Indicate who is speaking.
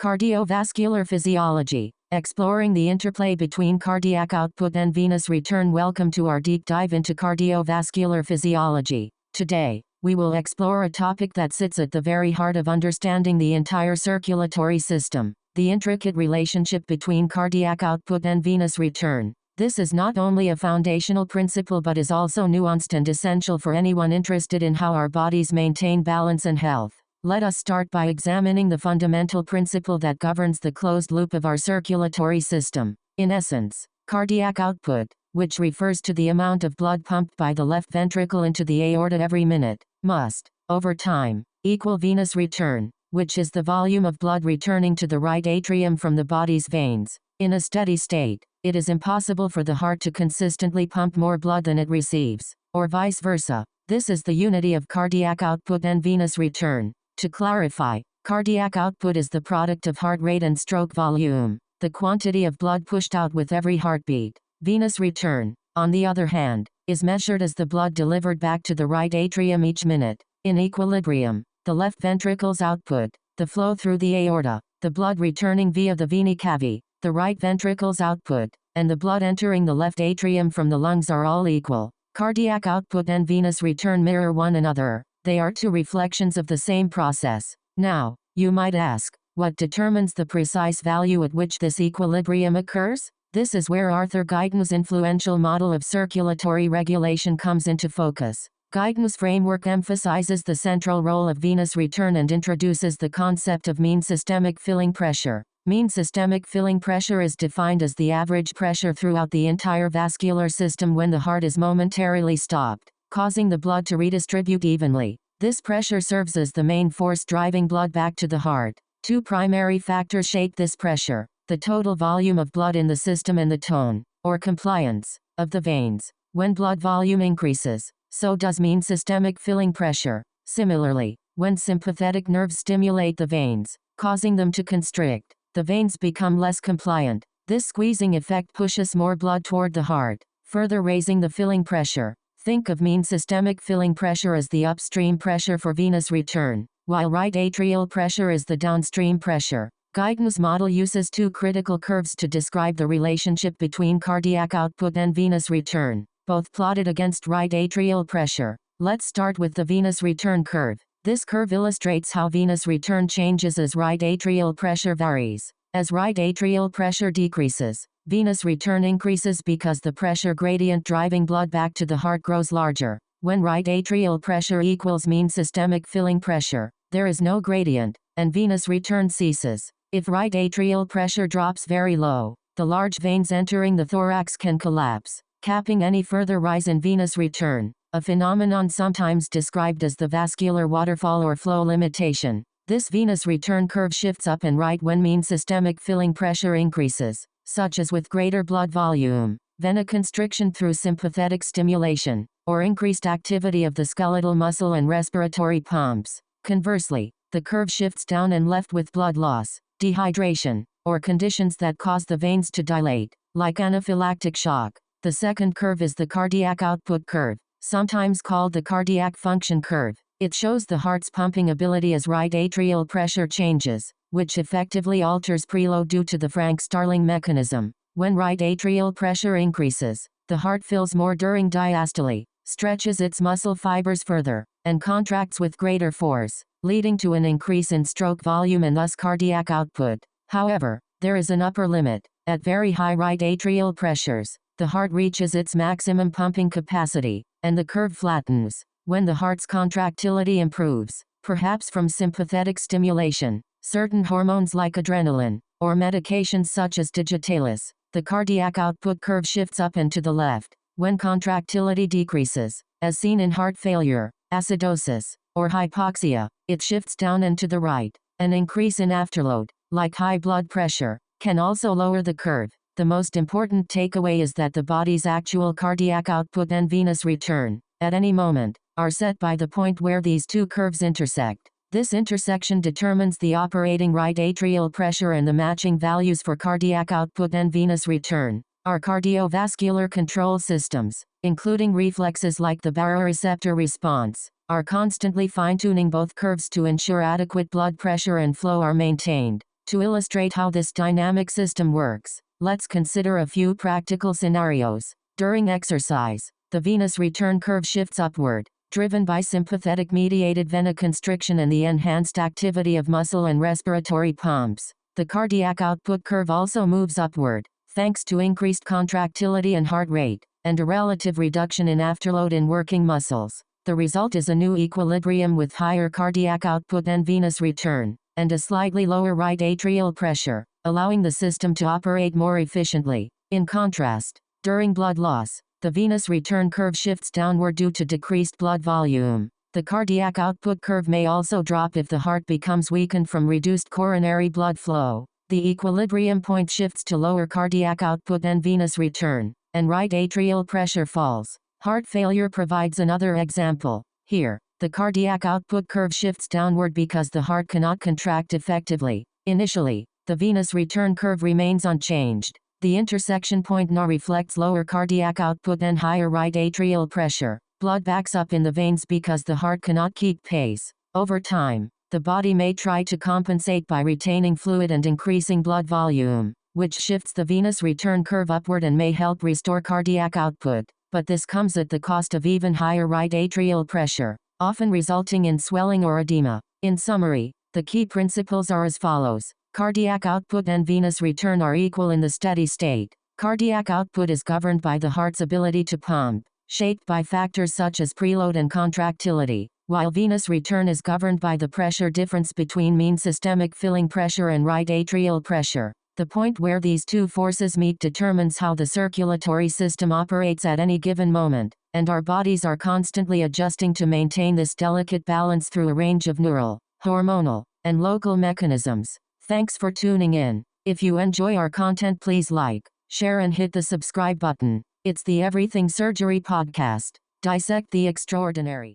Speaker 1: Cardiovascular physiology, exploring the interplay between cardiac output and venous return. Welcome to our deep dive into cardiovascular physiology. Today, we will explore a topic that sits at the very heart of understanding the entire circulatory system, the intricate relationship between cardiac output and venous return. This is not only a foundational principle but is also nuanced and essential for anyone interested in how our bodies maintain balance and health. Let us start by examining the fundamental principle that governs the closed loop of our circulatory system. In essence, cardiac output, which refers to the amount of blood pumped by the left ventricle into the aorta every minute, must, over time, equal venous return, which is the volume of blood returning to the right atrium from the body's veins. In a steady state, it is impossible for the heart to consistently pump more blood than it receives, or vice versa. This is the unity of cardiac output and venous return. To clarify, cardiac output is the product of heart rate and stroke volume, the quantity of blood pushed out with every heartbeat. Venous return, on the other hand, is measured as the blood delivered back to the right atrium each minute. In equilibrium, the left ventricle's output, the flow through the aorta, the blood returning via the vena cava, the right ventricle's output, and the blood entering the left atrium from the lungs are all equal. Cardiac output and venous return mirror one another. They are two reflections of the same process. Now, you might ask, what determines the precise value at which this equilibrium occurs? This is where Arthur Guyton's influential model of circulatory regulation comes into focus. Guyton's framework emphasizes the central role of venous return and introduces the concept of mean systemic filling pressure. Mean systemic filling pressure is defined as the average pressure throughout the entire vascular system when the heart is momentarily stopped, causing the blood to redistribute evenly. This pressure serves as the main force driving blood back to the heart. Two primary factors shape this pressure: the total volume of blood in the system and the tone, or compliance, of the veins. When blood volume increases, so does mean systemic filling pressure. Similarly, when sympathetic nerves stimulate the veins, causing them to constrict, the veins become less compliant. This squeezing effect pushes more blood toward the heart, further raising the filling pressure. Think of mean systemic filling pressure as the upstream pressure for venous return, while right atrial pressure is the downstream pressure. Guyton's model uses two critical curves to describe the relationship between cardiac output and venous return, both plotted against right atrial pressure. Let's start with the venous return curve. This curve illustrates how venous return changes as right atrial pressure varies. As right atrial pressure decreases, venous return increases because the pressure gradient driving blood back to the heart grows larger. When right atrial pressure equals mean systemic filling pressure, there is no gradient, and venous return ceases. If right atrial pressure drops very low, the large veins entering the thorax can collapse, capping any further rise in venous return, a phenomenon sometimes described as the vascular waterfall or flow limitation. This venous return curve shifts up and right when mean systemic filling pressure increases, such as with greater blood volume, venoconstriction through sympathetic stimulation, or increased activity of the skeletal muscle and respiratory pumps. Conversely, the curve shifts down and left with blood loss, dehydration, or conditions that cause the veins to dilate, like anaphylactic shock. The second curve is the cardiac output curve, sometimes called the cardiac function curve. It shows the heart's pumping ability as right atrial pressure changes, which effectively alters preload due to the Frank-Starling mechanism. When right atrial pressure increases, the heart fills more during diastole, stretches its muscle fibers further, and contracts with greater force, leading to an increase in stroke volume and thus cardiac output. However, there is an upper limit. At very high right atrial pressures, the heart reaches its maximum pumping capacity, and the curve flattens. When the heart's contractility improves, perhaps from sympathetic stimulation, certain hormones like adrenaline, or medications such as digitalis, the cardiac output curve shifts up and to the left. When contractility decreases, as seen in heart failure, acidosis, or hypoxia, it shifts down and to the right. An increase in afterload, like high blood pressure, can also lower the curve. The most important takeaway is that the body's actual cardiac output and venous return, at any moment, are set by the point where these two curves intersect. This intersection determines the operating right atrial pressure and the matching values for cardiac output and venous return. Our cardiovascular control systems, including reflexes like the baroreceptor response, are constantly fine-tuning both curves to ensure adequate blood pressure and flow are maintained. To illustrate how this dynamic system works, let's consider a few practical scenarios. During exercise, the venous return curve shifts upward, driven by sympathetic-mediated venoconstriction and the enhanced activity of muscle and respiratory pumps. The cardiac output curve also moves upward, thanks to increased contractility and heart rate, and a relative reduction in afterload in working muscles. The result is a new equilibrium with higher cardiac output and venous return, and a slightly lower right atrial pressure, allowing the system to operate more efficiently. In contrast, during blood loss, the venous return curve shifts downward due to decreased blood volume. The cardiac output curve may also drop if the heart becomes weakened from reduced coronary blood flow. The equilibrium point shifts to lower cardiac output and venous return, and right atrial pressure falls. Heart failure provides another example. Here, the cardiac output curve shifts downward because the heart cannot contract effectively. Initially, the venous return curve remains unchanged. The intersection point now reflects lower cardiac output and higher right atrial pressure. Blood backs up in the veins because the heart cannot keep pace. Over time, the body may try to compensate by retaining fluid and increasing blood volume, which shifts the venous return curve upward and may help restore cardiac output. But this comes at the cost of even higher right atrial pressure, often resulting in swelling or edema. In summary, the key principles are as follows. Cardiac output and venous return are equal in the steady state. Cardiac output is governed by the heart's ability to pump, shaped by factors such as preload and contractility, while venous return is governed by the pressure difference between mean systemic filling pressure and right atrial pressure. The point where these two forces meet determines how the circulatory system operates at any given moment, and our bodies are constantly adjusting to maintain this delicate balance through a range of neural, hormonal, and local mechanisms. Thanks for tuning in. If you enjoy our content, please like, share and hit the subscribe button. It's the Everything Surgery Podcast. Dissect the extraordinary.